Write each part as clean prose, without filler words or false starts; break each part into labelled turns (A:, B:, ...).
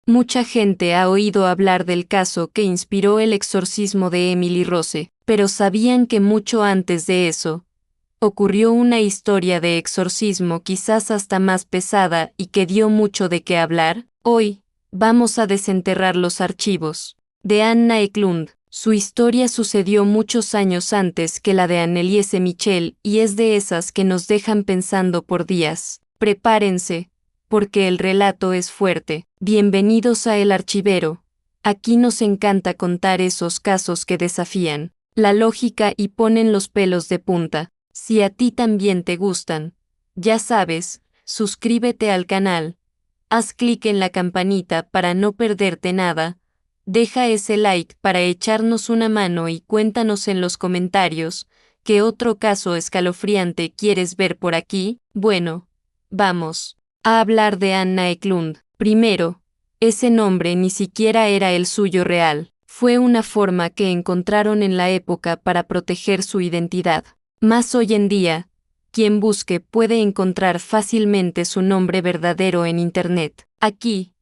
A: Mucha gente ha oído hablar del caso que inspiró el exorcismo de Emily Rose, pero ¿sabían que mucho antes de eso ocurrió una historia de exorcismo quizás hasta más pesada y que dio mucho de qué hablar? Hoy, vamos a desenterrar los archivos de Anna Eklund. Su historia sucedió muchos años antes que la de Anneliese Michel y es de esas que nos dejan pensando por días. Prepárense, porque el relato es fuerte. Bienvenidos a El Archivero. Aquí nos encanta contar esos casos que desafían la lógica y ponen los pelos de punta. Si a ti también te gustan, ya sabes, suscríbete al canal, haz clic en la campanita para no perderte nada, deja ese like para echarnos una mano y cuéntanos en los comentarios, ¿qué otro caso escalofriante quieres ver por aquí? Bueno, vamos a hablar de Anna Eklund. Primero, ese nombre ni siquiera era el suyo real, fue una forma que encontraron en la época para proteger su identidad. Más hoy en día, quien busque puede encontrar fácilmente su nombre verdadero en Internet. Aquí,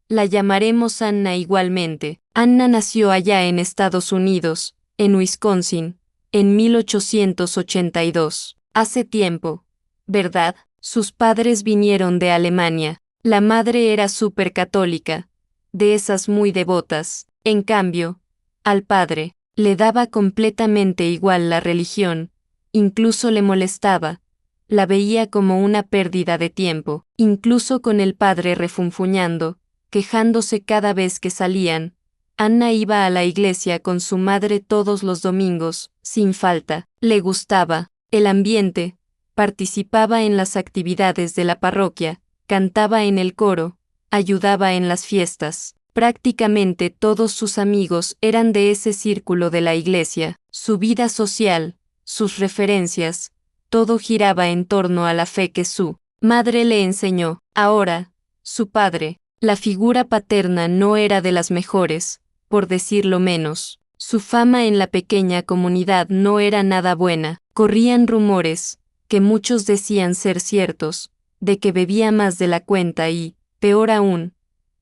A: la llamaremos Anna igualmente. Anna nació allá en Estados Unidos, en Wisconsin, en 1882. Hace tiempo, ¿verdad? Sus padres vinieron de Alemania. La madre era súper católica, de esas muy devotas. En cambio, al padre, le daba completamente igual la religión, incluso le molestaba. La veía como una pérdida de tiempo, incluso con el padre refunfuñando, quejándose cada vez que salían. Anna iba a la iglesia con su madre todos los domingos, sin falta. Le gustaba el ambiente, participaba en las actividades de la parroquia, cantaba en el coro, ayudaba en las fiestas. Prácticamente todos sus amigos eran de ese círculo de la iglesia. Su vida social, sus referencias, todo giraba en torno a la fe que su madre le enseñó. Ahora, su padre, la figura paterna no era de las mejores, por decirlo menos. Su fama en la pequeña comunidad no era nada buena. Corrían rumores, que muchos decían ser ciertos, de que bebía más de la cuenta y, peor aún,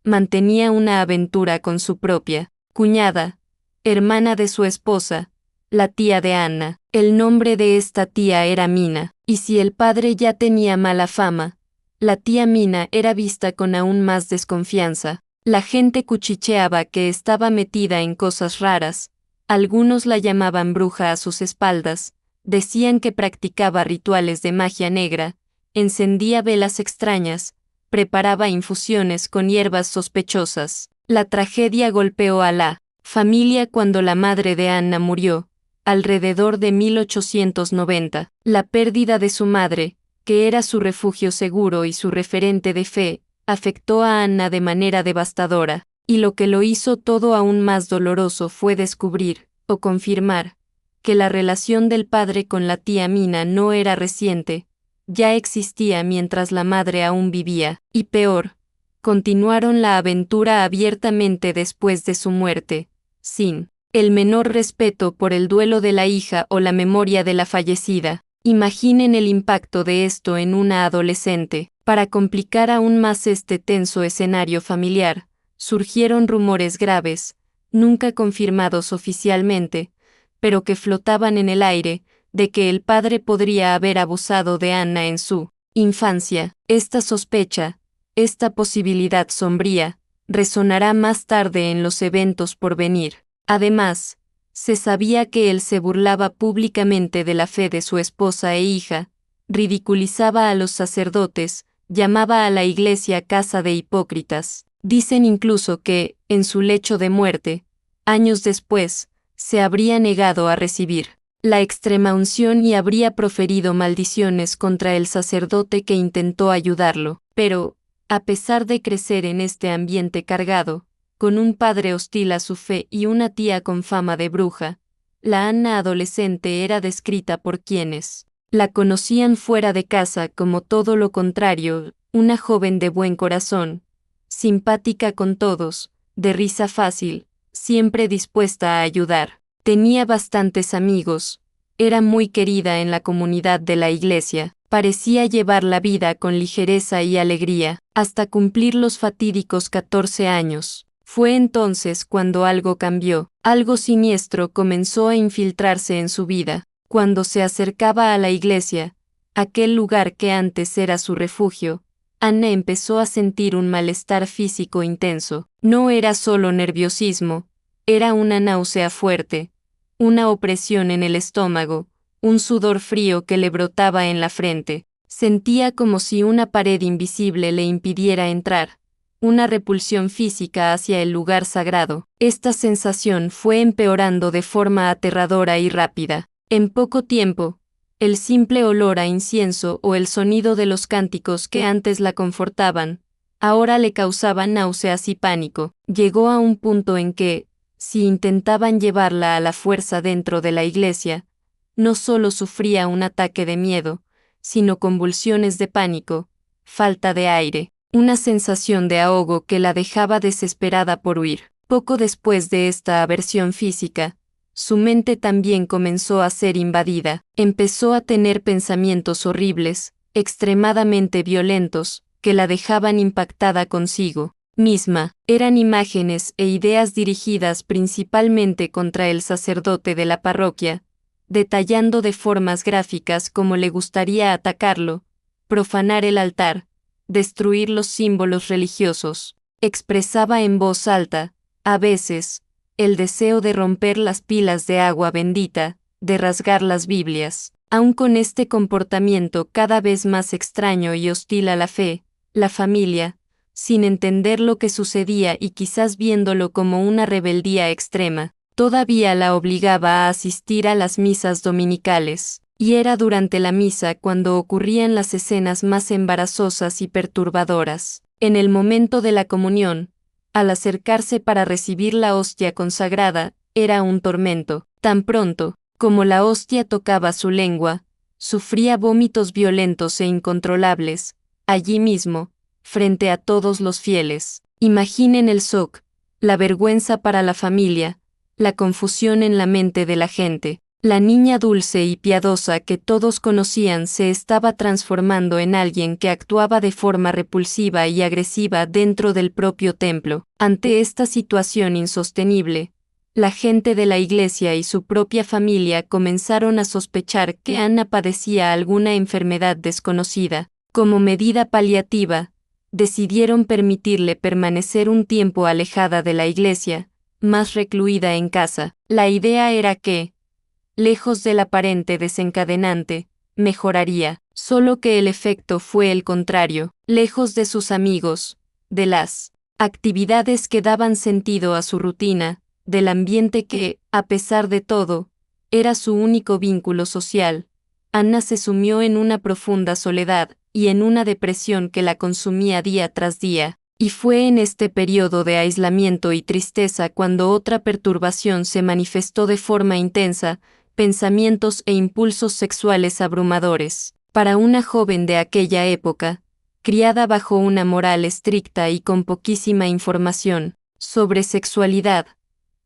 A: mantenía una aventura con su propia cuñada, hermana de su esposa, la tía de Anna. El nombre de esta tía era Mina, y si el padre ya tenía mala fama, la tía Mina era vista con aún más desconfianza. La gente cuchicheaba que estaba metida en cosas raras, algunos la llamaban bruja a sus espaldas, decían que practicaba rituales de magia negra, encendía velas extrañas, preparaba infusiones con hierbas sospechosas. La tragedia golpeó a la familia cuando la madre de Anna murió, alrededor de 1890. La pérdida de su madre, que era su refugio seguro y su referente de fe, afectó a Anna de manera devastadora, y lo que lo hizo todo aún más doloroso fue descubrir, o confirmar, que la relación del padre con la tía Mina no era reciente, ya existía mientras la madre aún vivía, y peor, continuaron la aventura abiertamente después de su muerte, sin el menor respeto por el duelo de la hija o la memoria de la fallecida. Imaginen el impacto de esto en una adolescente. Para complicar aún más este tenso escenario familiar, surgieron rumores graves, nunca confirmados oficialmente, pero que flotaban en el aire, de que el padre podría haber abusado de Anna en su infancia. Esta sospecha, esta posibilidad sombría, resonará más tarde en los eventos por venir. Además, se sabía que él se burlaba públicamente de la fe de su esposa e hija, ridiculizaba a los sacerdotes, llamaba a la iglesia casa de hipócritas. Dicen incluso que, en su lecho de muerte, años después, se habría negado a recibir la extremaunción y habría proferido maldiciones contra el sacerdote que intentó ayudarlo. Pero, a pesar de crecer en este ambiente cargado, con un padre hostil a su fe y una tía con fama de bruja, la Anna adolescente era descrita por quienes la conocían fuera de casa como todo lo contrario, una joven de buen corazón, simpática con todos, de risa fácil, siempre dispuesta a ayudar. Tenía bastantes amigos, era muy querida en la comunidad de la iglesia. Parecía llevar la vida con ligereza y alegría, hasta cumplir los fatídicos 14 años. Fue entonces cuando algo cambió, algo siniestro comenzó a infiltrarse en su vida. Cuando se acercaba a la iglesia, aquel lugar que antes era su refugio, Anna empezó a sentir un malestar físico intenso. No era solo nerviosismo, era una náusea fuerte, una opresión en el estómago, un sudor frío que le brotaba en la frente. Sentía como si una pared invisible le impidiera entrar, una repulsión física hacia el lugar sagrado. Esta sensación fue empeorando de forma aterradora y rápida. En poco tiempo, el simple olor a incienso o el sonido de los cánticos que antes la confortaban, ahora le causaban náuseas y pánico. Llegó a un punto en que, si intentaban llevarla a la fuerza dentro de la iglesia, no solo sufría un ataque de miedo, sino convulsiones de pánico, falta de aire, una sensación de ahogo que la dejaba desesperada por huir. Poco después de esta aversión física, su mente también comenzó a ser invadida. Empezó a tener pensamientos horribles, extremadamente violentos, que la dejaban impactada consigo misma. Eran imágenes e ideas dirigidas principalmente contra el sacerdote de la parroquia, detallando de formas gráficas cómo le gustaría atacarlo, profanar el altar, destruir los símbolos religiosos. Expresaba en voz alta, a veces, el deseo de romper las pilas de agua bendita, de rasgar las Biblias. Aun con este comportamiento cada vez más extraño y hostil a la fe, la familia, sin entender lo que sucedía y quizás viéndolo como una rebeldía extrema, todavía la obligaba a asistir a las misas dominicales, y era durante la misa cuando ocurrían las escenas más embarazosas y perturbadoras. En el momento de la comunión, al acercarse para recibir la hostia consagrada, era un tormento. Tan pronto como la hostia tocaba su lengua, sufría vómitos violentos e incontrolables, allí mismo, frente a todos los fieles. Imaginen el shock, la vergüenza para la familia, la confusión en la mente de la gente. La niña dulce y piadosa que todos conocían se estaba transformando en alguien que actuaba de forma repulsiva y agresiva dentro del propio templo. Ante esta situación insostenible, la gente de la iglesia y su propia familia comenzaron a sospechar que Anna padecía alguna enfermedad desconocida. Como medida paliativa, decidieron permitirle permanecer un tiempo alejada de la iglesia, más recluida en casa. La idea era que, lejos del aparente desencadenante, mejoraría, solo que el efecto fue el contrario. Lejos de sus amigos, de las actividades que daban sentido a su rutina, del ambiente que, a pesar de todo, era su único vínculo social, Anna se sumió en una profunda soledad y en una depresión que la consumía día tras día. Y fue en este periodo de aislamiento y tristeza cuando otra perturbación se manifestó de forma intensa, pensamientos e impulsos sexuales abrumadores. Para una joven de aquella época, criada bajo una moral estricta y con poquísima información sobre sexualidad,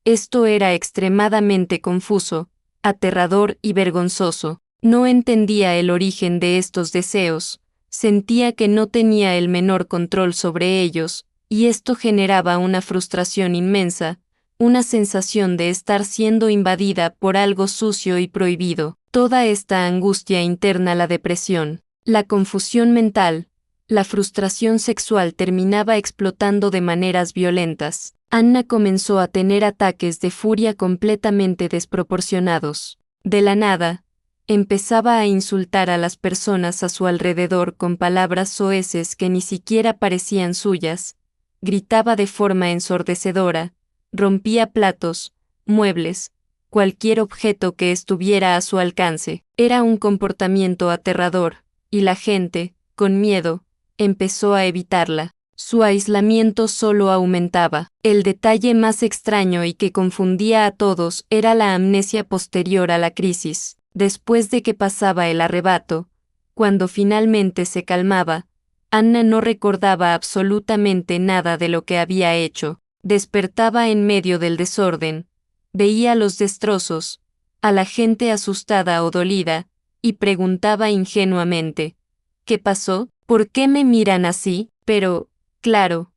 A: esto era extremadamente confuso, aterrador y vergonzoso. No entendía el origen de estos deseos, sentía que no tenía el menor control sobre ellos, y esto generaba una frustración inmensa, una sensación de estar siendo invadida por algo sucio y prohibido. Toda esta angustia interna, la depresión, la confusión mental, la frustración sexual terminaba explotando de maneras violentas. Anna comenzó a tener ataques de furia completamente desproporcionados. De la nada, empezaba a insultar a las personas a su alrededor con palabras soeces que ni siquiera parecían suyas, gritaba de forma ensordecedora, rompía platos, muebles, cualquier objeto que estuviera a su alcance. Era un comportamiento aterrador, y la gente, con miedo, empezó a evitarla. Su aislamiento solo aumentaba. El detalle más extraño y que confundía a todos era la amnesia posterior a la crisis. Después de que pasaba el arrebato, cuando finalmente se calmaba, Anna no recordaba absolutamente nada de lo que había hecho. Despertaba en medio del desorden, veía los destrozos, a la gente asustada o dolida, y preguntaba ingenuamente, ¿qué pasó? ¿Por qué me miran así? Pero, claro,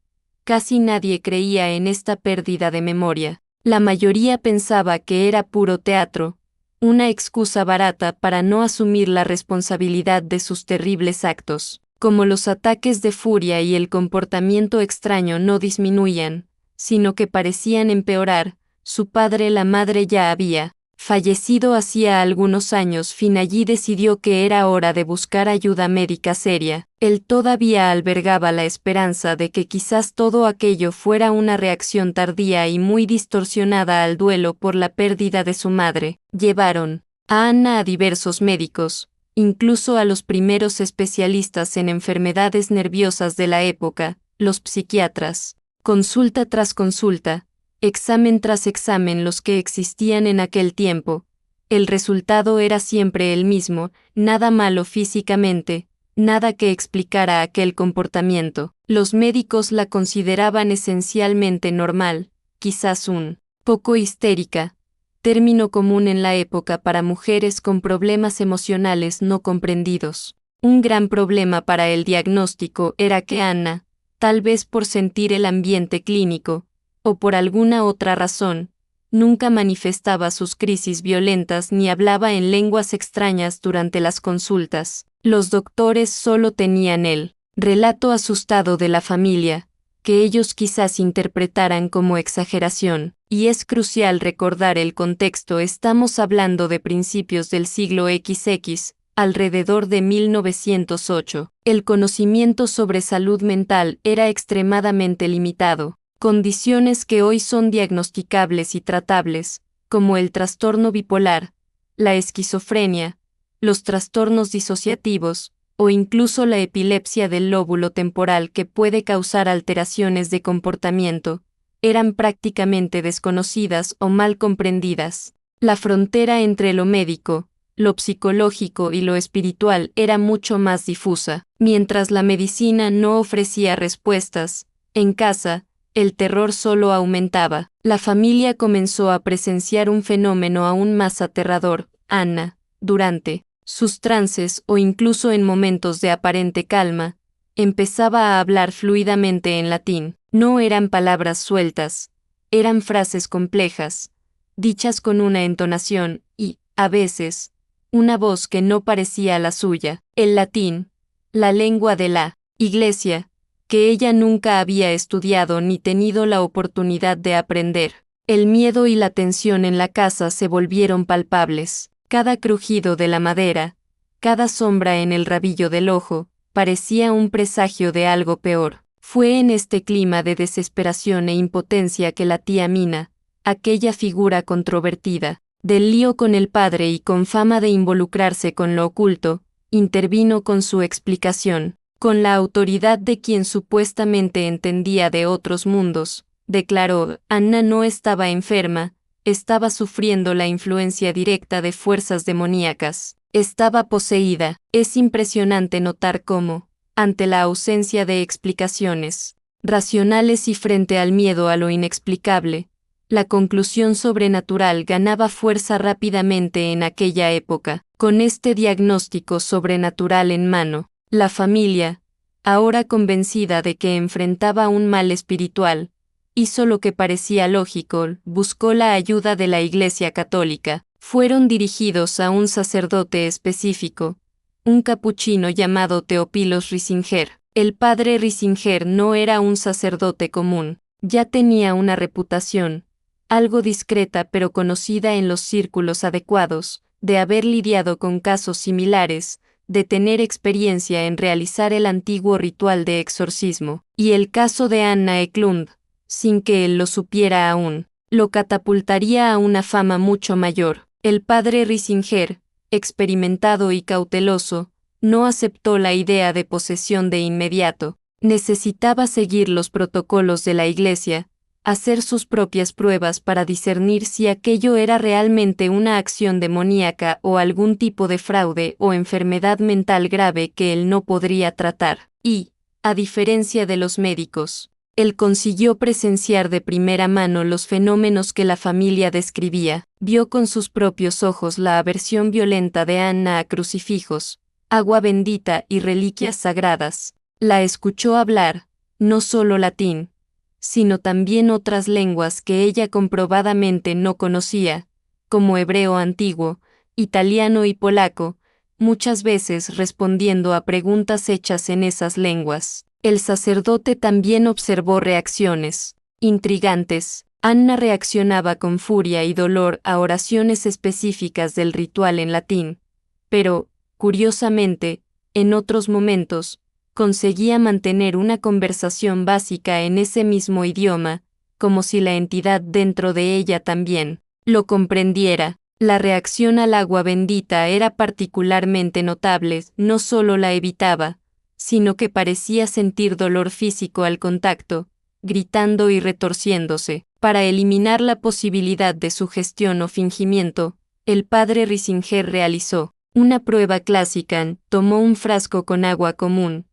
A: casi nadie creía en esta pérdida de memoria. La mayoría pensaba que era puro teatro, una excusa barata para no asumir la responsabilidad de sus terribles actos. Como los ataques de furia y el comportamiento extraño no disminuían, sino que parecían empeorar, su padre la madre ya había fallecido hacía algunos años. Finallí decidió que era hora de buscar ayuda médica seria. Él todavía albergaba la esperanza de que quizás todo aquello fuera una reacción tardía y muy distorsionada al duelo por la pérdida de su madre. Llevaron a Anna a diversos médicos, incluso a los primeros especialistas en enfermedades nerviosas de la época, los psiquiatras. Consulta tras consulta, examen tras examen los que existían en aquel tiempo. El resultado era siempre el mismo, nada malo físicamente, nada que explicara aquel comportamiento. Los médicos la consideraban esencialmente normal, quizás un poco histérica, término común en la época para mujeres con problemas emocionales no comprendidos. Un gran problema para el diagnóstico era que Anna, tal vez por sentir el ambiente clínico, o por alguna otra razón, nunca manifestaba sus crisis violentas ni hablaba en lenguas extrañas durante las consultas. Los doctores solo tenían el relato asustado de la familia, que ellos quizás interpretaran como exageración, y es crucial recordar el contexto. Estamos hablando de principios del siglo XX, alrededor de 1908. El conocimiento sobre salud mental era extremadamente limitado. Condiciones que hoy son diagnosticables y tratables, como el trastorno bipolar, la esquizofrenia, los trastornos disociativos, o incluso la epilepsia del lóbulo temporal que puede causar alteraciones de comportamiento, eran prácticamente desconocidas o mal comprendidas. La frontera entre lo médico, lo psicológico y lo espiritual era mucho más difusa. Mientras la medicina no ofrecía respuestas, en casa, el terror solo aumentaba. La familia comenzó a presenciar un fenómeno aún más aterrador. Anna, durante sus trances o incluso en momentos de aparente calma, empezaba a hablar fluidamente en latín. No eran palabras sueltas, eran frases complejas, dichas con una entonación y, a veces, una voz que no parecía la suya. El latín, la lengua de la Iglesia, que ella nunca había estudiado ni tenido la oportunidad de aprender. El miedo y la tensión en la casa se volvieron palpables. Cada crujido de la madera, cada sombra en el rabillo del ojo, parecía un presagio de algo peor. Fue en este clima de desesperación e impotencia que la tía Mina, aquella figura controvertida, del lío con el padre y con fama de involucrarse con lo oculto, intervino con su explicación. Con la autoridad de quien supuestamente entendía de otros mundos, declaró: Anna no estaba enferma, estaba sufriendo la influencia directa de fuerzas demoníacas, estaba poseída. Es impresionante notar cómo, ante la ausencia de explicaciones racionales y frente al miedo a lo inexplicable, la conclusión sobrenatural ganaba fuerza rápidamente en aquella época. Con este diagnóstico sobrenatural en mano, la familia, ahora convencida de que enfrentaba un mal espiritual, hizo lo que parecía lógico: buscó la ayuda de la Iglesia Católica. Fueron dirigidos a un sacerdote específico, un capuchino llamado Theophilus Risinger. El padre Risinger no era un sacerdote común, ya tenía una reputación, algo discreta pero conocida en los círculos adecuados, de haber lidiado con casos similares, de tener experiencia en realizar el antiguo ritual de exorcismo, y el caso de Anna Eklund, sin que él lo supiera aún, lo catapultaría a una fama mucho mayor. El padre Risinger, experimentado y cauteloso, no aceptó la idea de posesión de inmediato. Necesitaba seguir los protocolos de la Iglesia, hacer sus propias pruebas para discernir si aquello era realmente una acción demoníaca o algún tipo de fraude o enfermedad mental grave que él no podría tratar. Y, a diferencia de los médicos, Él consiguió presenciar de primera mano los fenómenos que la familia describía, vio con sus propios ojos la aversión violenta de Anna a crucifijos, agua bendita y reliquias sagradas. La escuchó hablar, no solo latín, sino también otras lenguas que ella comprobadamente no conocía, como hebreo antiguo, italiano y polaco, muchas veces respondiendo a preguntas hechas en esas lenguas. El sacerdote también observó reacciones intrigantes. Anna reaccionaba con furia y dolor a oraciones específicas del ritual en latín, pero, curiosamente, en otros momentos, conseguía mantener una conversación básica en ese mismo idioma, como si la entidad dentro de ella también lo comprendiera. La reacción al agua bendita era particularmente notable, no solo la evitaba, sino que parecía sentir dolor físico al contacto, gritando y retorciéndose. Para eliminar la posibilidad de sugestión o fingimiento, el padre Risinger realizó una prueba clásica, tomó un frasco con agua común,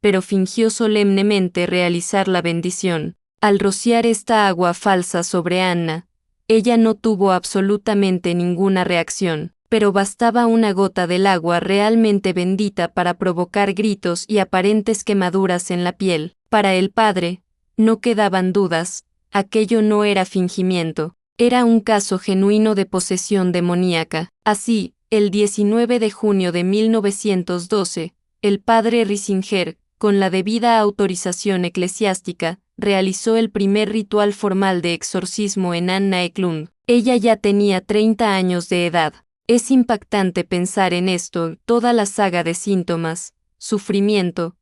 A: pero fingió solemnemente realizar la bendición. Al rociar esta agua falsa sobre Anna, ella no tuvo absolutamente ninguna reacción, pero bastaba una gota del agua realmente bendita para provocar gritos y aparentes quemaduras en la piel. Para el padre, no quedaban dudas, aquello no era fingimiento, era un caso genuino de posesión demoníaca. Así, el 19 de junio de 1912, el padre Risinger, con la debida autorización eclesiástica, realizó el primer ritual formal de exorcismo en Anna Eklund. Ella ya tenía 30 años de edad. Es impactante pensar en esto, toda la saga de síntomas, sufrimiento,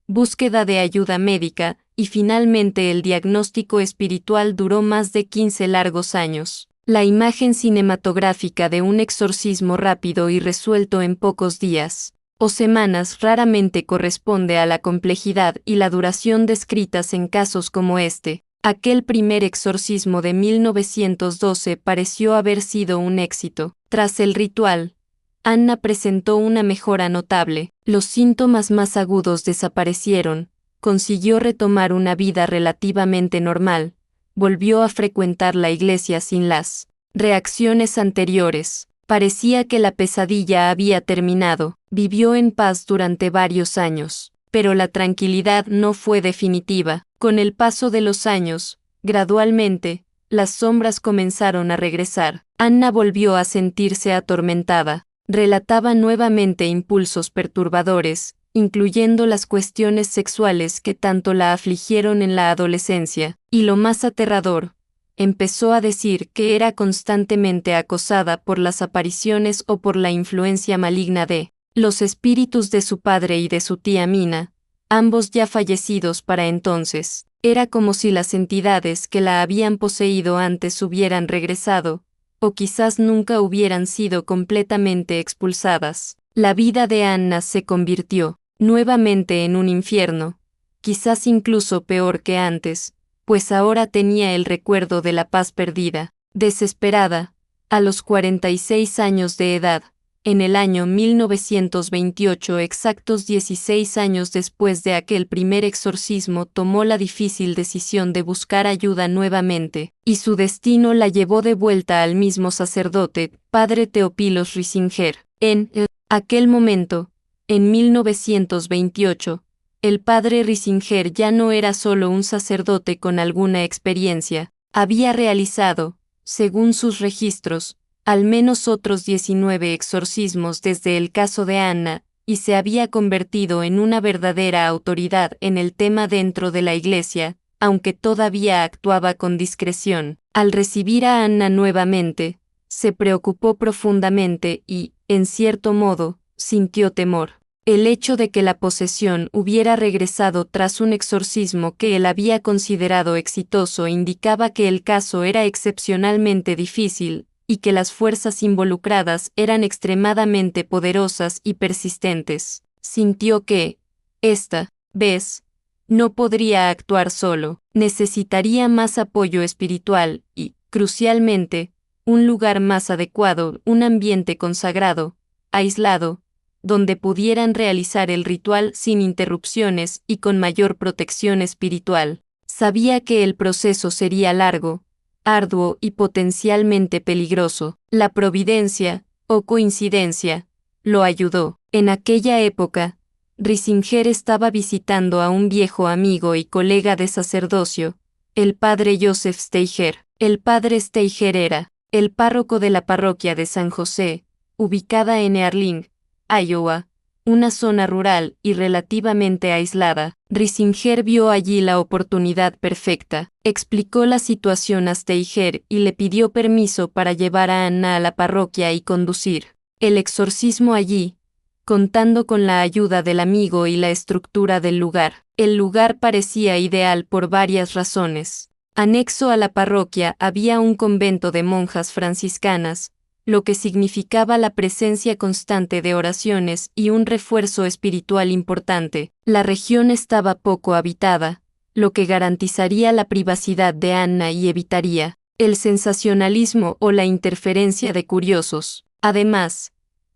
A: búsqueda de ayuda médica, y finalmente el diagnóstico espiritual duró más de 15 largos años. La imagen cinematográfica de un exorcismo rápido y resuelto en pocos días o semanas raramente corresponde a la complejidad y la duración descritas en casos como este. Aquel primer exorcismo de 1912 pareció haber sido un éxito. Tras el ritual, Anna presentó una mejora notable, los síntomas más agudos desaparecieron, consiguió retomar una vida relativamente normal, volvió a frecuentar la iglesia sin las reacciones anteriores. Parecía que la pesadilla había terminado, vivió en paz durante varios años, pero la tranquilidad no fue definitiva. Con el paso de los años, gradualmente, las sombras comenzaron a regresar. Anna volvió a sentirse atormentada, relataba nuevamente impulsos perturbadores, incluyendo las cuestiones sexuales que tanto la afligieron en la adolescencia, y lo más aterrador, empezó a decir que era constantemente acosada por las apariciones o por la influencia maligna de los espíritus de su padre y de su tía Mina, ambos ya fallecidos para entonces. Era como si las entidades que la habían poseído antes hubieran regresado, o quizás nunca hubieran sido completamente expulsadas. La vida de Anna se convirtió nuevamente en un infierno, quizás incluso peor que antes, pues ahora tenía el recuerdo de la paz perdida. Desesperada, a los 46 años de edad, en el año 1928, exactos 16 años después de aquel primer exorcismo, tomó la difícil decisión de buscar ayuda nuevamente, y su destino la llevó de vuelta al mismo sacerdote, padre Teópilos Risinger. En aquel momento, en 1928, el padre Risinger ya no era solo un sacerdote con alguna experiencia, había realizado, según sus registros, al menos otros 19 exorcismos desde el caso de Anna, y se había convertido en una verdadera autoridad en el tema dentro de la iglesia, aunque todavía actuaba con discreción. Al recibir a Anna nuevamente, se preocupó profundamente y, en cierto modo, sintió temor. El hecho de que la posesión hubiera regresado tras un exorcismo que él había considerado exitoso indicaba que el caso era excepcionalmente difícil, y que las fuerzas involucradas eran extremadamente poderosas y persistentes. Sintió que, esta vez, no podría actuar solo, necesitaría más apoyo espiritual y, crucialmente, un lugar más adecuado, un ambiente consagrado, aislado, donde pudieran realizar el ritual sin interrupciones y con mayor protección espiritual. Sabía que el proceso sería largo, arduo y potencialmente peligroso. La providencia, o coincidencia, lo ayudó. En aquella época, Risinger estaba visitando a un viejo amigo y colega de sacerdocio, el padre Joseph Steiger. El padre Steiger era el párroco de la parroquia de San José, ubicada en Earling, Iowa, una zona rural y relativamente aislada. Risinger vio allí la oportunidad perfecta, explicó la situación a Steiger y le pidió permiso para llevar a Anna a la parroquia y conducir el exorcismo allí, contando con la ayuda del amigo y la estructura del lugar. El lugar parecía ideal por varias razones. Anexo a la parroquia había un convento de monjas franciscanas, lo que significaba la presencia constante de oraciones y un refuerzo espiritual importante. La región estaba poco habitada, lo que garantizaría la privacidad de Anna y evitaría el sensacionalismo o la interferencia de curiosos. Además,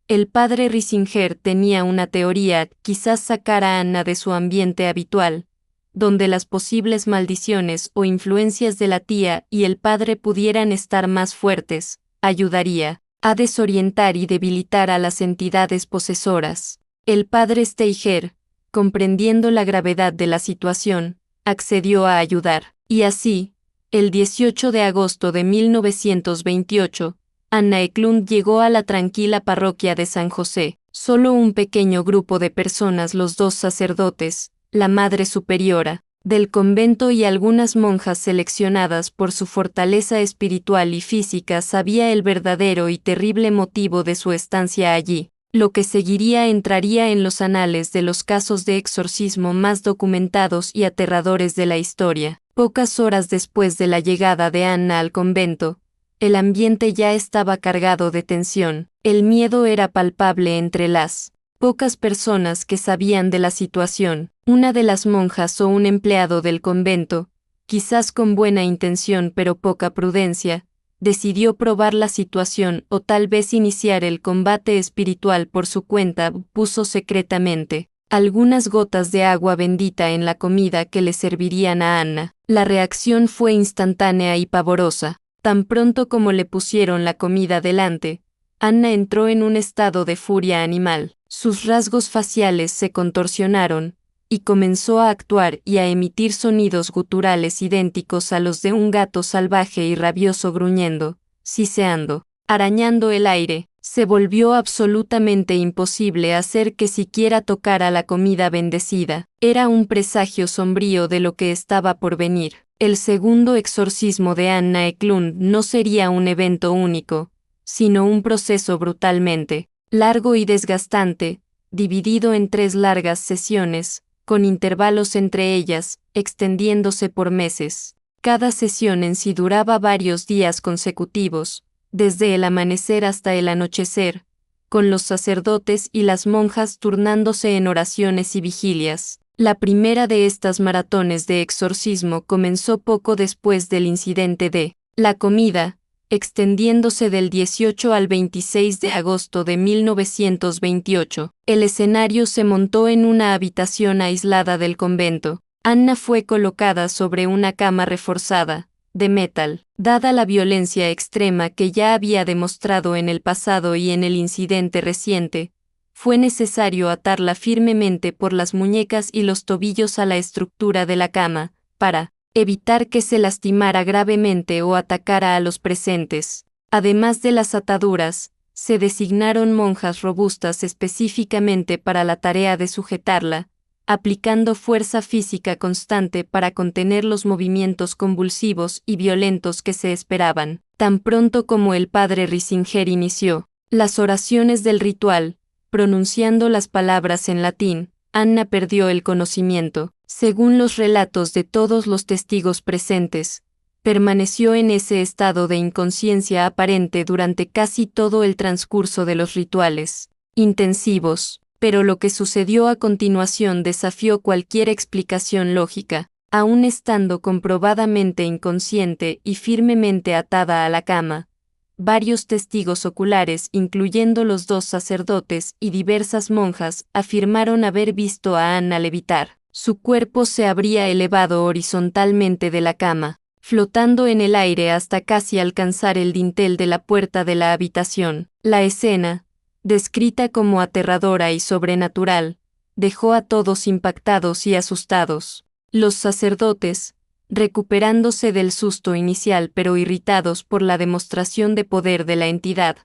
A: el padre Risinger tenía una teoría: quizás sacar a Anna de su ambiente habitual, donde las posibles maldiciones o influencias de la tía y el padre pudieran estar más fuertes, ayudaría a desorientar y debilitar a las entidades posesoras. El padre Steiger, comprendiendo la gravedad de la situación, accedió a ayudar, y así, el 18 de agosto de 1928, Anna Eklund llegó a la tranquila parroquia de San José. Solo un pequeño grupo de personas, los dos sacerdotes, la madre superiora del convento y algunas monjas seleccionadas por su fortaleza espiritual y física, sabía el verdadero y terrible motivo de su estancia allí. Lo que seguiría entraría en los anales de los casos de exorcismo más documentados y aterradores de la historia. Pocas horas después de la llegada de Anna al convento, el ambiente ya estaba cargado de tensión. El miedo era palpable entre las pocas personas que sabían de la situación. Una de las monjas o un empleado del convento, quizás con buena intención pero poca prudencia, decidió probar la situación o tal vez iniciar el combate espiritual por su cuenta. Puso secretamente algunas gotas de agua bendita en la comida que le servirían a Anna. La reacción fue instantánea y pavorosa. Tan pronto como le pusieron la comida delante, Anna entró en un estado de furia animal. Sus rasgos faciales se contorsionaron, y comenzó a actuar y a emitir sonidos guturales idénticos a los de un gato salvaje y rabioso, gruñendo, siseando, arañando el aire. Se volvió absolutamente imposible hacer que siquiera tocara la comida bendecida. Era un presagio sombrío de lo que estaba por venir. El segundo exorcismo de Anna Eklund no sería un evento único, sino un proceso brutalmente largo y desgastante, dividido en 3 largas sesiones, con intervalos entre ellas, extendiéndose por meses. Cada sesión en sí duraba varios días consecutivos, desde el amanecer hasta el anochecer, con los sacerdotes y las monjas turnándose en oraciones y vigilias. La primera de estas maratones de exorcismo comenzó poco después del incidente de la comida, extendiéndose del 18 al 26 de agosto de 1928. El escenario se montó en una habitación aislada del convento. Anna fue colocada sobre una cama reforzada, de metal. Dada la violencia extrema que ya había demostrado en el pasado y en el incidente reciente, fue necesario atarla firmemente por las muñecas y los tobillos a la estructura de la cama, para evitar que se lastimara gravemente o atacara a los presentes. Además de las ataduras, se designaron monjas robustas específicamente para la tarea de sujetarla, aplicando fuerza física constante para contener los movimientos convulsivos y violentos que se esperaban. Tan pronto como el padre Risinger inició las oraciones del ritual, pronunciando las palabras en latín, Anna perdió el conocimiento. Según los relatos de todos los testigos presentes, permaneció en ese estado de inconsciencia aparente durante casi todo el transcurso de los rituales intensivos, pero lo que sucedió a continuación desafió cualquier explicación lógica. Aún estando comprobadamente inconsciente y firmemente atada a la cama, varios testigos oculares, incluyendo los 2 sacerdotes y diversas monjas, afirmaron haber visto a Anna levitar. Su cuerpo se habría elevado horizontalmente de la cama, flotando en el aire hasta casi alcanzar el dintel de la puerta de la habitación. La escena, descrita como aterradora y sobrenatural, dejó a todos impactados y asustados. Los sacerdotes, recuperándose del susto inicial pero irritados por la demostración de poder de la entidad,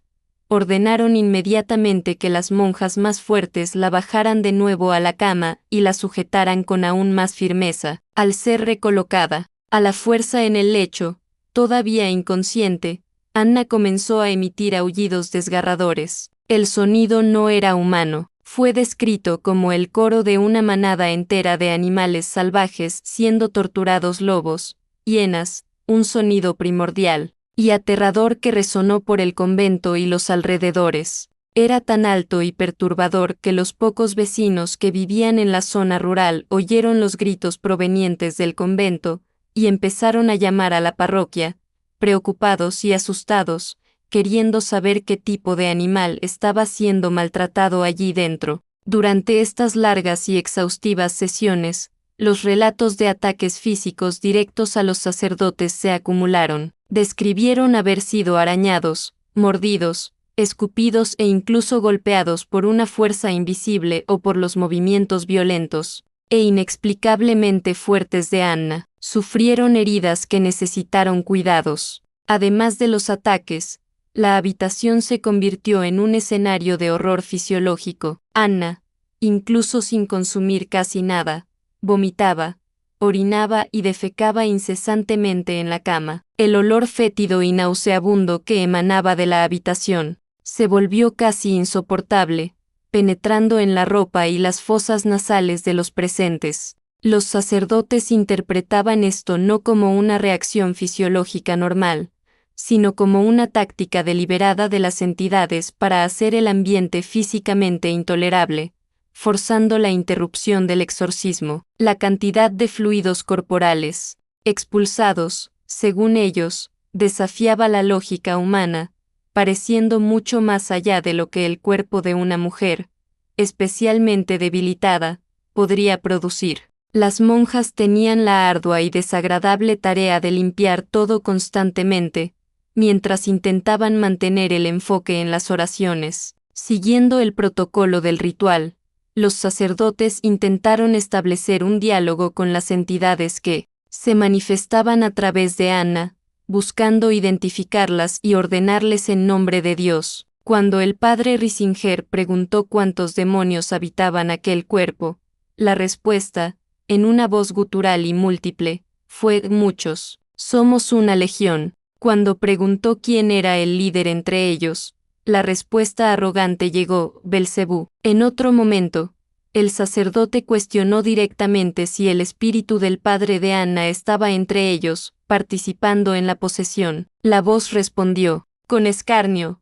A: ordenaron inmediatamente que las monjas más fuertes la bajaran de nuevo a la cama y la sujetaran con aún más firmeza. Al ser recolocada, a la fuerza en el lecho, todavía inconsciente, Anna comenzó a emitir aullidos desgarradores. El sonido no era humano. Fue descrito como el coro de una manada entera de animales salvajes siendo torturados, lobos, hienas, un sonido primordial y aterrador que resonó por el convento y los alrededores. Era tan alto y perturbador que los pocos vecinos que vivían en la zona rural oyeron los gritos provenientes del convento y empezaron a llamar a la parroquia, preocupados y asustados, queriendo saber qué tipo de animal estaba siendo maltratado allí dentro. Durante estas largas y exhaustivas sesiones, los relatos de ataques físicos directos a los sacerdotes se acumularon. Describieron haber sido arañados, mordidos, escupidos e incluso golpeados por una fuerza invisible o por los movimientos violentos e inexplicablemente fuertes de Anna. Sufrieron heridas que necesitaron cuidados. Además de los ataques, la habitación se convirtió en un escenario de horror fisiológico. Anna, incluso sin consumir casi nada, vomitaba, orinaba y defecaba incesantemente en la cama. El olor fétido y nauseabundo que emanaba de la habitación se volvió casi insoportable, penetrando en la ropa y las fosas nasales de los presentes. Los sacerdotes interpretaban esto no como una reacción fisiológica normal, sino como una táctica deliberada de las entidades para hacer el ambiente físicamente intolerable, forzando la interrupción del exorcismo. La cantidad de fluidos corporales expulsados, según ellos, desafiaba la lógica humana, pareciendo mucho más allá de lo que el cuerpo de una mujer, especialmente debilitada, podría producir. Las monjas tenían la ardua y desagradable tarea de limpiar todo constantemente, mientras intentaban mantener el enfoque en las oraciones. Siguiendo el protocolo del ritual, los sacerdotes intentaron establecer un diálogo con las entidades que se manifestaban a través de Anna, buscando identificarlas y ordenarles en nombre de Dios. Cuando el padre Risinger preguntó cuántos demonios habitaban aquel cuerpo, la respuesta, en una voz gutural y múltiple, fue muchos. Somos una legión. Cuando preguntó quién era el líder entre ellos, la respuesta arrogante llegó, Belcebú. En otro momento, el sacerdote cuestionó directamente si el espíritu del padre de Anna estaba entre ellos, participando en la posesión. La voz respondió, con escarnio: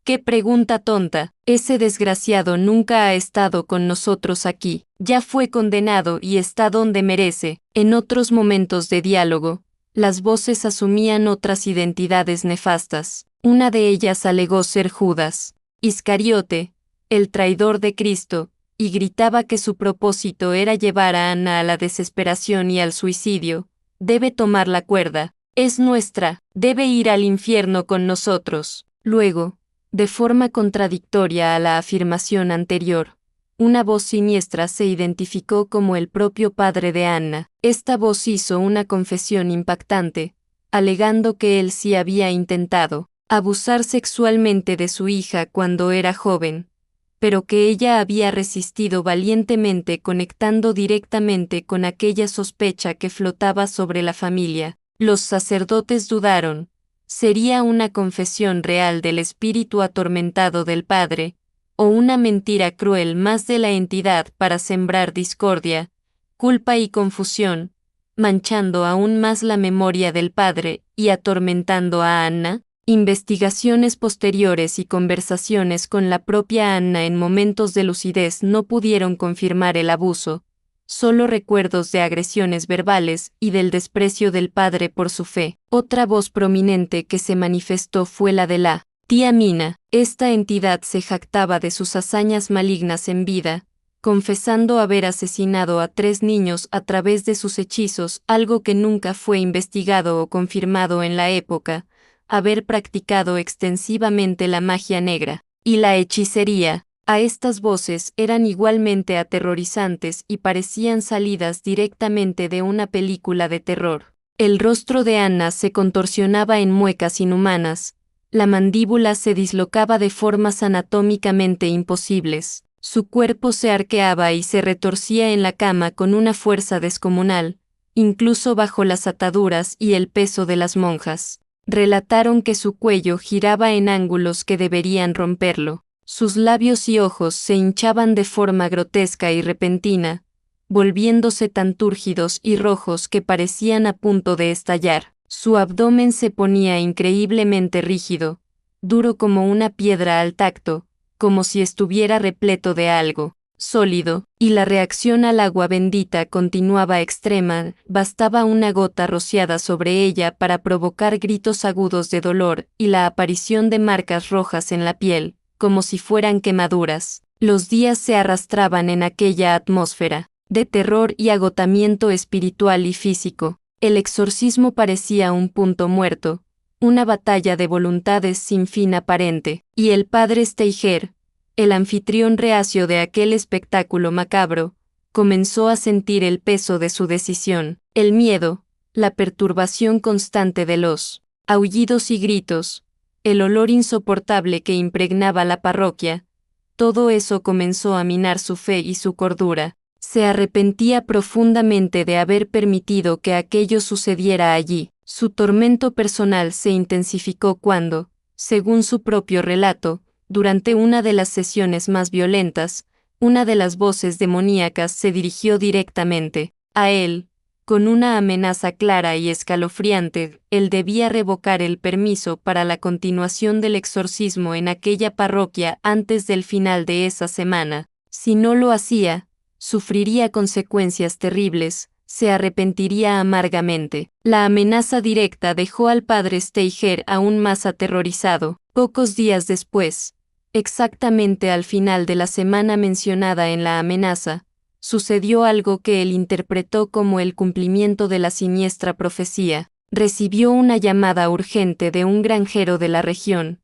A: ¡qué pregunta tonta! Ese desgraciado nunca ha estado con nosotros aquí. Ya fue condenado y está donde merece. En otros momentos de diálogo, las voces asumían otras identidades nefastas. Una de ellas alegó ser Judas Iscariote, el traidor de Cristo, y gritaba que su propósito era llevar a Anna a la desesperación y al suicidio. Debe tomar la cuerda. Es nuestra. Debe ir al infierno con nosotros. Luego, de forma contradictoria a la afirmación anterior, una voz siniestra se identificó como el propio padre de Anna. Esta voz hizo una confesión impactante, alegando que él sí había intentado abusar sexualmente de su hija cuando era joven, pero que ella había resistido valientemente conectando directamente con aquella sospecha que flotaba sobre la familia. Los sacerdotes dudaron. ¿Sería una confesión real del espíritu atormentado del padre, o una mentira cruel más de la entidad para sembrar discordia, culpa y confusión, manchando aún más la memoria del padre y atormentando a Anna? Investigaciones posteriores y conversaciones con la propia Anna en momentos de lucidez no pudieron confirmar el abuso, solo recuerdos de agresiones verbales y del desprecio del padre por su fe. Otra voz prominente que se manifestó fue la de la tía Mina. Esta entidad se jactaba de sus hazañas malignas en vida, confesando haber asesinado a 3 niños a través de sus hechizos, algo que nunca fue investigado o confirmado en la época, haber practicado extensivamente la magia negra y la hechicería. A estas voces eran igualmente aterrorizantes y parecían salidas directamente de una película de terror. El rostro de Anna se contorsionaba en muecas inhumanas, la mandíbula se dislocaba de formas anatómicamente imposibles, su cuerpo se arqueaba y se retorcía en la cama con una fuerza descomunal, incluso bajo las ataduras y el peso de las monjas. Relataron que su cuello giraba en ángulos que deberían romperlo. Sus labios y ojos se hinchaban de forma grotesca y repentina, volviéndose tan túrgidos y rojos que parecían a punto de estallar. Su abdomen se ponía increíblemente rígido, duro como una piedra al tacto, como si estuviera repleto de algo sólido, y la reacción al agua bendita continuaba extrema, bastaba una gota rociada sobre ella para provocar gritos agudos de dolor y la aparición de marcas rojas en la piel, como si fueran quemaduras. Los días se arrastraban en aquella atmósfera de terror y agotamiento espiritual y físico. El exorcismo parecía un punto muerto, una batalla de voluntades sin fin aparente, y el padre Steiger, el anfitrión reacio de aquel espectáculo macabro, comenzó a sentir el peso de su decisión. El miedo, la perturbación constante de los aullidos y gritos, el olor insoportable que impregnaba la parroquia, todo eso comenzó a minar su fe y su cordura. Se arrepentía profundamente de haber permitido que aquello sucediera allí. Su tormento personal se intensificó cuando, según su propio relato, durante una de las sesiones más violentas, una de las voces demoníacas se dirigió directamente a él. Con una amenaza clara y escalofriante, él debía revocar el permiso para la continuación del exorcismo en aquella parroquia antes del final de esa semana. Si no lo hacía, sufriría consecuencias terribles, se arrepentiría amargamente. La amenaza directa dejó al padre Steiger aún más aterrorizado. Pocos días después, exactamente al final de la semana mencionada en la amenaza, sucedió algo que él interpretó como el cumplimiento de la siniestra profecía. Recibió una llamada urgente de un granjero de la región,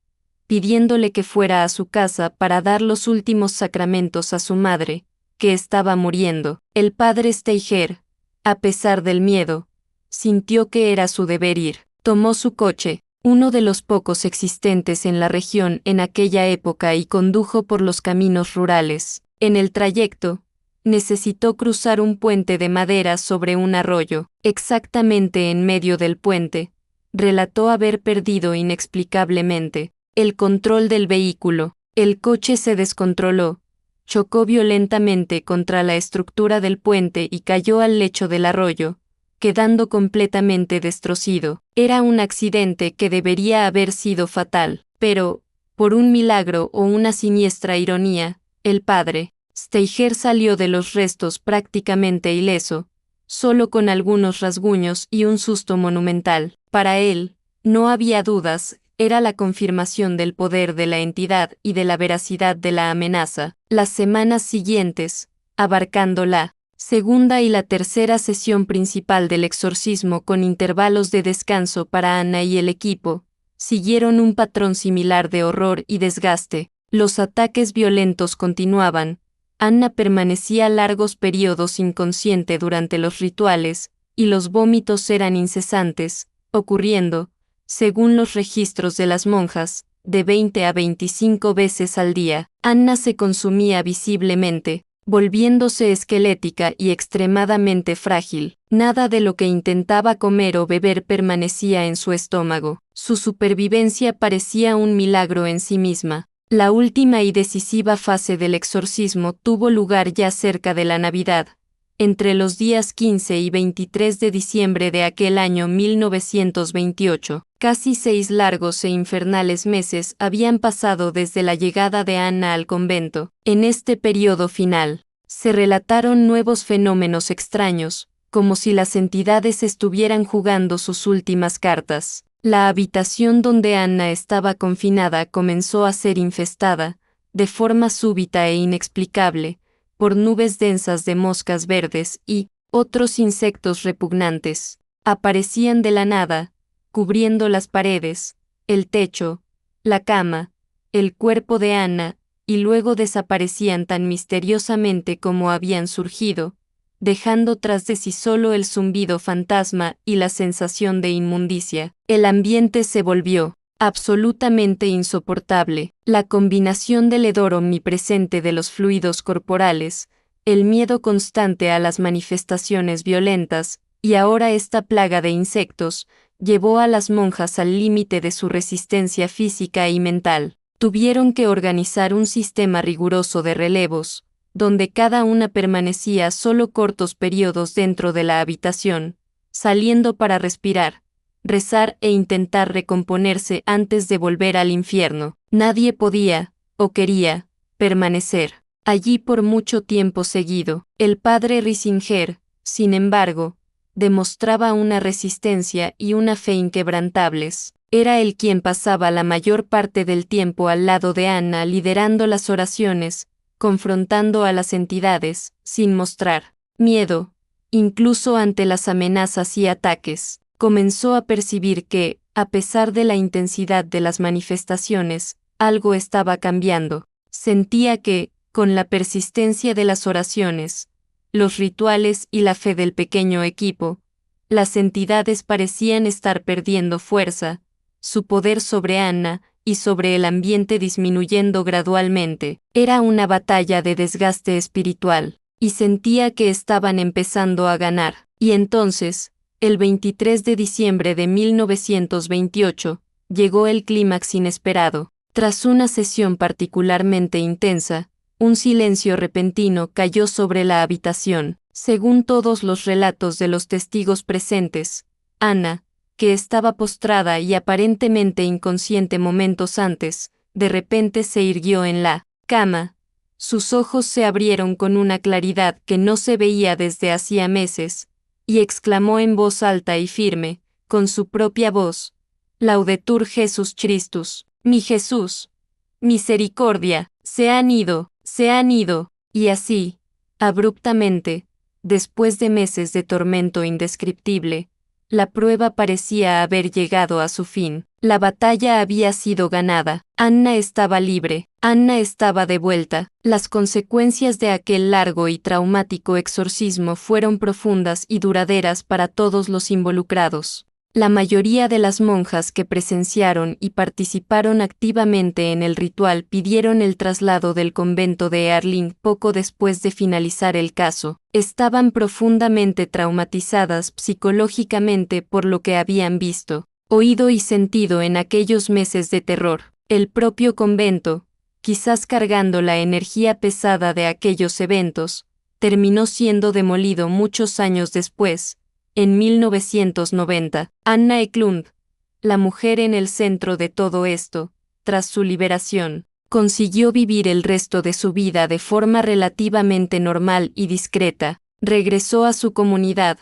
A: pidiéndole que fuera a su casa para dar los últimos sacramentos a su madre, que estaba muriendo. El padre Steiger, a pesar del miedo, sintió que era su deber ir. Tomó su coche, uno de los pocos existentes en la región en aquella época, y condujo por los caminos rurales. En el trayecto, necesitó cruzar un puente de madera sobre un arroyo. Exactamente en medio del puente, relató haber perdido inexplicablemente el control del vehículo. El coche se descontroló, chocó violentamente contra la estructura del puente y cayó al lecho del arroyo, quedando completamente destrozado. Era un accidente que debería haber sido fatal, pero, por un milagro o una siniestra ironía, el padre Steiger salió de los restos prácticamente ileso, solo con algunos rasguños y un susto monumental. Para él, no había dudas, era la confirmación del poder de la entidad y de la veracidad de la amenaza. Las semanas siguientes, abarcando la segunda y la tercera sesión principal del exorcismo con intervalos de descanso para Anna y el equipo, siguieron un patrón similar de horror y desgaste. Los ataques violentos continuaban. Anna permanecía largos periodos inconsciente durante los rituales, y los vómitos eran incesantes, ocurriendo, según los registros de las monjas, de 20 a 25 veces al día. Anna se consumía visiblemente, volviéndose esquelética y extremadamente frágil. Nada de lo que intentaba comer o beber permanecía en su estómago. Su supervivencia parecía un milagro en sí misma. La última y decisiva fase del exorcismo tuvo lugar ya cerca de la Navidad, entre los días 15 y 23 de diciembre de aquel año 1928. Casi 6 largos e infernales meses habían pasado desde la llegada de Anna al convento. En este periodo final, se relataron nuevos fenómenos extraños, como si las entidades estuvieran jugando sus últimas cartas. La habitación donde Anna estaba confinada comenzó a ser infestada, de forma súbita e inexplicable, por nubes densas de moscas verdes y otros insectos repugnantes. Aparecían de la nada, cubriendo las paredes, el techo, la cama, el cuerpo de Anna, y luego desaparecían tan misteriosamente como habían surgido, dejando tras de sí solo el zumbido fantasma y la sensación de inmundicia. El ambiente se volvió absolutamente insoportable. La combinación del hedor omnipresente de los fluidos corporales, el miedo constante a las manifestaciones violentas, y ahora esta plaga de insectos, llevó a las monjas al límite de su resistencia física y mental. Tuvieron que organizar un sistema riguroso de relevos, donde cada una permanecía solo cortos periodos dentro de la habitación, saliendo para respirar, rezar e intentar recomponerse antes de volver al infierno. Nadie podía, o quería, permanecer allí por mucho tiempo seguido. El padre Risinger, sin embargo, demostraba una resistencia y una fe inquebrantables. Era él quien pasaba la mayor parte del tiempo al lado de Anna liderando las oraciones, confrontando a las entidades, sin mostrar miedo, incluso ante las amenazas y ataques. Comenzó a percibir que, a pesar de la intensidad de las manifestaciones, algo estaba cambiando. Sentía que, con la persistencia de las oraciones, los rituales y la fe del pequeño equipo, las entidades parecían estar perdiendo fuerza, su poder sobre Anna y sobre el ambiente disminuyendo gradualmente. Era una batalla de desgaste espiritual, y sentía que estaban empezando a ganar. Y entonces, el 23 de diciembre de 1928, llegó el clímax inesperado. Tras una sesión particularmente intensa, un silencio repentino cayó sobre la habitación. Según todos los relatos de los testigos presentes, Anna, que estaba postrada y aparentemente inconsciente momentos antes, de repente se irguió en la cama. Sus ojos se abrieron con una claridad que no se veía desde hacía meses, y exclamó en voz alta y firme, con su propia voz: Laudetur Jesus Christus, mi Jesús, misericordia, se han ido, y así, abruptamente, después de meses de tormento indescriptible, la prueba parecía haber llegado a su fin. La batalla había sido ganada. Anna estaba libre. Anna estaba de vuelta. Las consecuencias de aquel largo y traumático exorcismo fueron profundas y duraderas para todos los involucrados. La mayoría de las monjas que presenciaron y participaron activamente en el ritual pidieron el traslado del convento de Earling poco después de finalizar el caso. Estaban profundamente traumatizadas psicológicamente por lo que habían visto, oído y sentido en aquellos meses de terror. El propio convento, quizás cargando la energía pesada de aquellos eventos, terminó siendo demolido muchos años después. En 1990, Anna Eklund, la mujer en el centro de todo esto, tras su liberación, consiguió vivir el resto de su vida de forma relativamente normal y discreta. Regresó a su comunidad,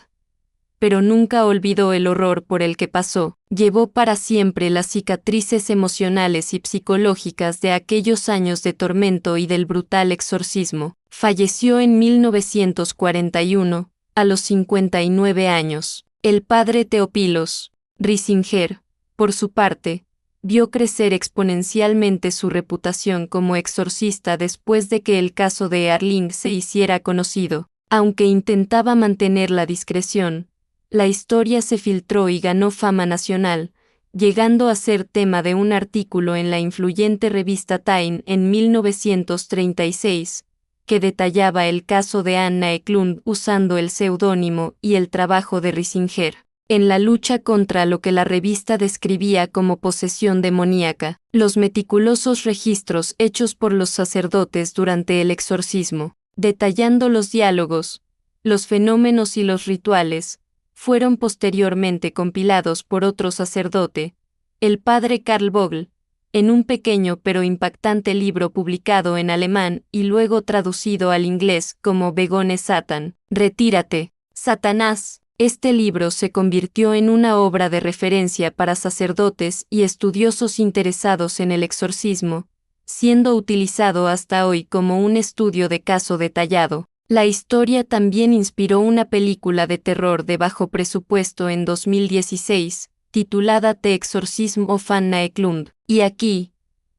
A: pero nunca olvidó el horror por el que pasó. Llevó para siempre las cicatrices emocionales y psicológicas de aquellos años de tormento y del brutal exorcismo. Falleció en 1941. A los 59 años, el padre Teópilos Risinger, por su parte, vio crecer exponencialmente su reputación como exorcista después de que el caso de Earling se hiciera conocido. Aunque intentaba mantener la discreción, la historia se filtró y ganó fama nacional, llegando a ser tema de un artículo en la influyente revista Time en 1936. Que detallaba el caso de Anna Eklund usando el seudónimo y el trabajo de Risinger, en la lucha contra lo que la revista describía como posesión demoníaca. Los meticulosos registros hechos por los sacerdotes durante el exorcismo, detallando los diálogos, los fenómenos y los rituales, fueron posteriormente compilados por otro sacerdote, el padre Karl Vogel, en un pequeño pero impactante libro publicado en alemán y luego traducido al inglés como Begone Satan, Retírate, Satanás. Este libro se convirtió en una obra de referencia para sacerdotes y estudiosos interesados en el exorcismo, siendo utilizado hasta hoy como un estudio de caso detallado. La historia también inspiró una película de terror de bajo presupuesto en 2016, titulada The Exorcism of Anna Eklund. Y aquí,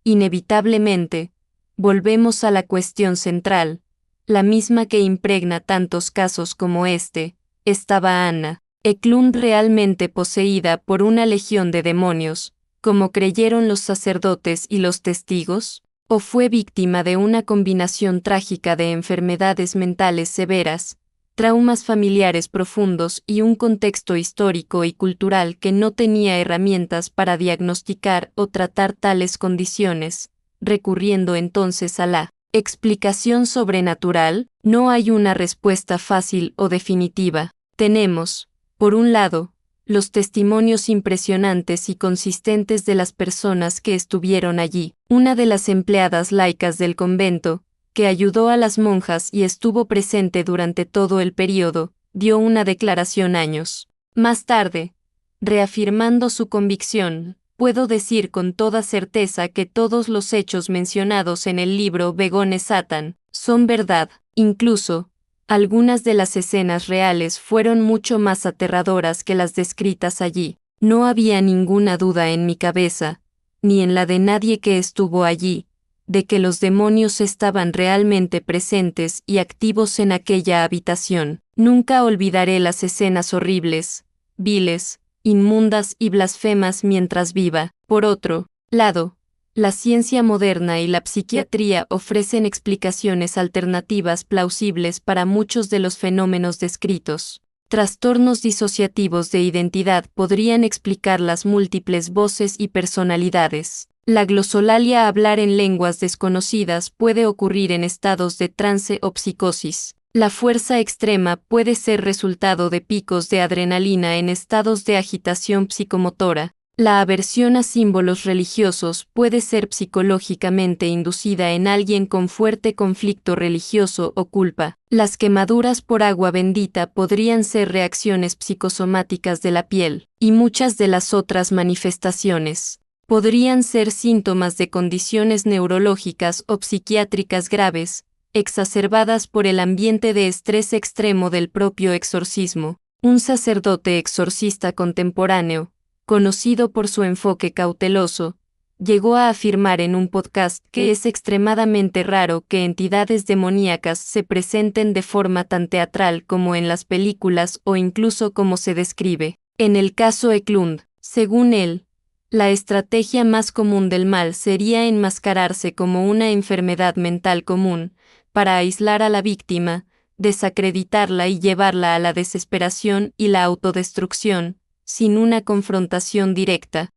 A: inevitablemente, volvemos a la cuestión central, la misma que impregna tantos casos como este. ¿Estaba Anna Eklund realmente poseída por una legión de demonios, como creyeron los sacerdotes y los testigos? ¿O fue víctima de una combinación trágica de enfermedades mentales severas, traumas familiares profundos y un contexto histórico y cultural que no tenía herramientas para diagnosticar o tratar tales condiciones, recurriendo entonces a la explicación sobrenatural? No hay una respuesta fácil o definitiva. Tenemos, por un lado, los testimonios impresionantes y consistentes de las personas que estuvieron allí. Una de las empleadas laicas del convento, que ayudó a las monjas y estuvo presente durante todo el período, dio una declaración años más tarde, reafirmando su convicción: puedo decir con toda certeza que todos los hechos mencionados en el libro Begone Satan son verdad. Incluso, algunas de las escenas reales fueron mucho más aterradoras que las descritas allí. No había ninguna duda en mi cabeza, ni en la de nadie que estuvo allí, de que los demonios estaban realmente presentes y activos en aquella habitación. Nunca olvidaré las escenas horribles, viles, inmundas y blasfemas mientras viva. Por otro lado, la ciencia moderna y la psiquiatría ofrecen explicaciones alternativas plausibles para muchos de los fenómenos descritos. Trastornos disociativos de identidad podrían explicar las múltiples voces y personalidades. La glosolalia, hablar en lenguas desconocidas, puede ocurrir en estados de trance o psicosis. La fuerza extrema puede ser resultado de picos de adrenalina en estados de agitación psicomotora. La aversión a símbolos religiosos puede ser psicológicamente inducida en alguien con fuerte conflicto religioso o culpa. Las quemaduras por agua bendita podrían ser reacciones psicosomáticas de la piel, y muchas de las otras manifestaciones podrían ser síntomas de condiciones neurológicas o psiquiátricas graves, exacerbadas por el ambiente de estrés extremo del propio exorcismo. Un sacerdote exorcista contemporáneo, conocido por su enfoque cauteloso, llegó a afirmar en un podcast que es extremadamente raro que entidades demoníacas se presenten de forma tan teatral como en las películas o incluso como se describe en el caso Eklund. Según él, la estrategia más común del mal sería enmascararse como una enfermedad mental común, para aislar a la víctima, desacreditarla y llevarla a la desesperación y la autodestrucción, sin una confrontación directa.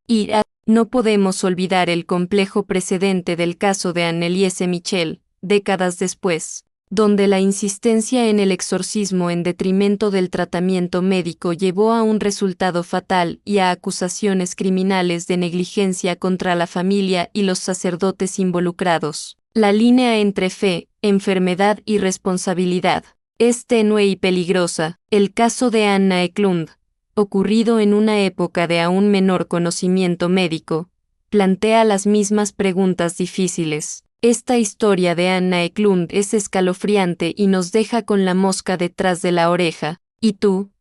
A: No podemos olvidar el complejo precedente del caso de Anneliese Michel, décadas después, donde la insistencia en el exorcismo en detrimento del tratamiento médico llevó a un resultado fatal y a acusaciones criminales de negligencia contra la familia y los sacerdotes involucrados. La línea entre fe, enfermedad y responsabilidad es tenue y peligrosa. El caso de Anna Eklund, ocurrido en una época de aún menor conocimiento médico, plantea las mismas preguntas difíciles. Esta historia de Anna Eklund es escalofriante y nos deja con la mosca detrás de la oreja. ¿Y tú?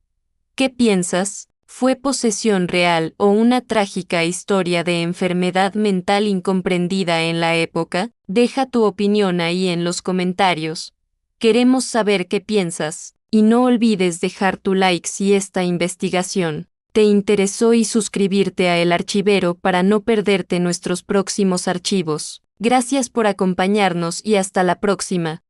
A: ¿Qué piensas? ¿Fue posesión real o una trágica historia de enfermedad mental incomprendida en la época? Deja tu opinión ahí en los comentarios. Queremos saber qué piensas. Y no olvides dejar tu like si esta investigación te interesó y suscribirte a El Archivero para no perderte nuestros próximos archivos. Gracias por acompañarnos y hasta la próxima.